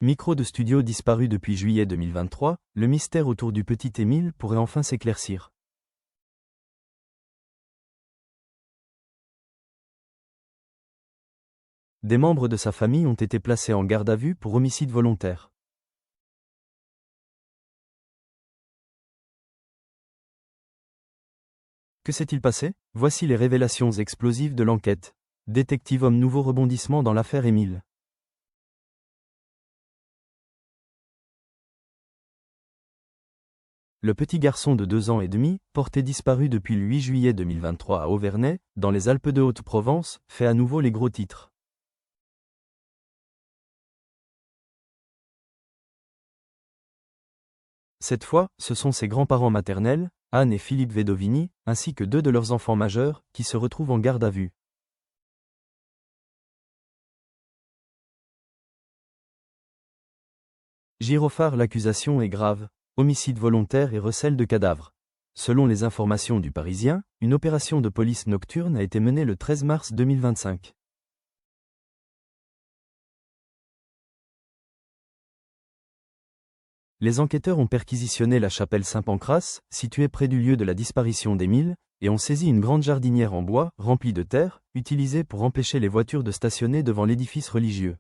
Micro de studio disparu depuis juillet 2023, le mystère autour du petit Émile pourrait enfin s'éclaircir. Des membres de sa famille ont été placés en garde à vue pour homicide volontaire. Que s'est-il passé? Voici les révélations explosives de l'enquête. Détective homme, nouveau rebondissement dans l'affaire Émile. Le petit garçon de 2 ans et demi, porté disparu depuis le 8 juillet 2023 à Auvernais, dans les Alpes de Haute-Provence, fait à nouveau les gros titres. Cette fois, ce sont ses grands-parents maternels, Anne et Philippe Vedovini, ainsi que 2 de leurs enfants majeurs, qui se retrouvent en garde à vue. Gyrophare, l'accusation est grave, homicide volontaire et recel de cadavres. Selon les informations du Parisien, une opération de police nocturne a été menée le 13 mars 2025. Les enquêteurs ont perquisitionné la chapelle Saint-Pancrace, située près du lieu de la disparition d'Émile, et ont saisi une grande jardinière en bois, remplie de terre, utilisée pour empêcher les voitures de stationner devant l'édifice religieux.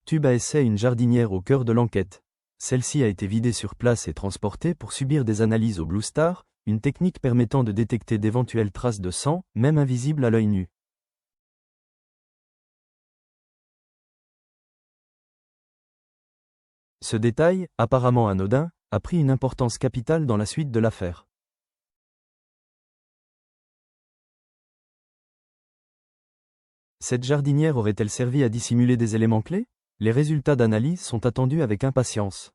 Tube à essai, une jardinière au cœur de l'enquête. Celle-ci a été vidée sur place et transportée pour subir des analyses au Blue Star, une technique permettant de détecter d'éventuelles traces de sang, même invisibles à l'œil nu. Ce détail, apparemment anodin, a pris une importance capitale dans la suite de l'affaire. Cette jardinière aurait-elle servi à dissimuler des éléments clés? Les résultats d'analyse sont attendus avec impatience.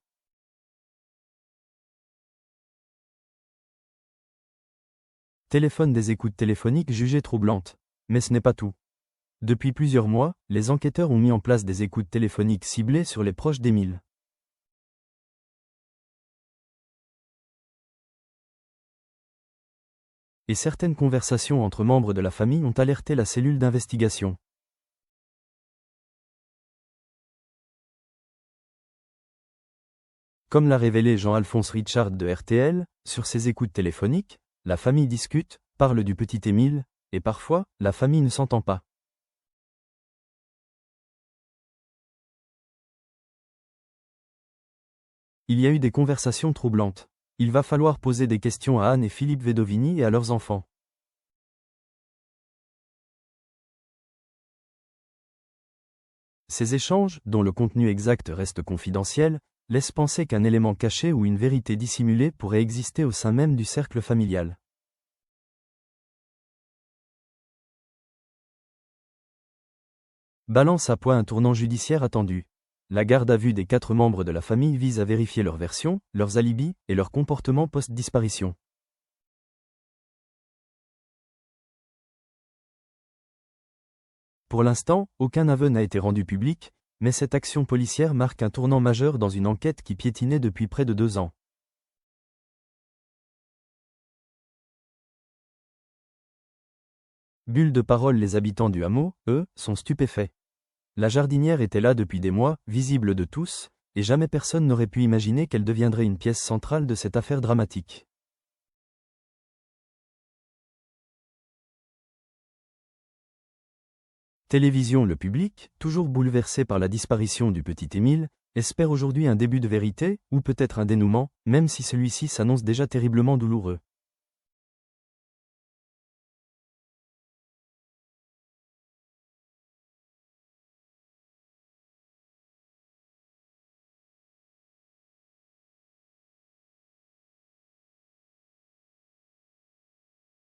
Téléphone, des écoutes téléphoniques jugées troublantes. Mais ce n'est pas tout. Depuis plusieurs mois, les enquêteurs ont mis en place des écoutes téléphoniques ciblées sur les proches d'Émile. Et certaines conversations entre membres de la famille ont alerté la cellule d'investigation. Comme l'a révélé Jean-Alphonse Richard de RTL, sur ces écoutes téléphoniques, la famille discute, parle du petit Émile, et parfois, la famille ne s'entend pas. Il y a eu des conversations troublantes. Il va falloir poser des questions à Anne et Philippe Vedovini et à leurs enfants. Ces échanges, dont le contenu exact reste confidentiel, laissent penser qu'un élément caché ou une vérité dissimulée pourrait exister au sein même du cercle familial. Balance à poids, un tournant judiciaire attendu. La garde à vue des 4 membres de la famille vise à vérifier leur version, leurs alibis et leur comportement post-disparition. Pour l'instant, aucun aveu n'a été rendu public, mais cette action policière marque un tournant majeur dans une enquête qui piétinait depuis près de 2 ans. Bulle de parole, les habitants du hameau, eux, sont stupéfaits. La jardinière était là depuis des mois, visible de tous, et jamais personne n'aurait pu imaginer qu'elle deviendrait une pièce centrale de cette affaire dramatique. Télévision, le public, toujours bouleversé par la disparition du petit Émile, espère aujourd'hui un début de vérité, ou peut-être un dénouement, même si celui-ci s'annonce déjà terriblement douloureux.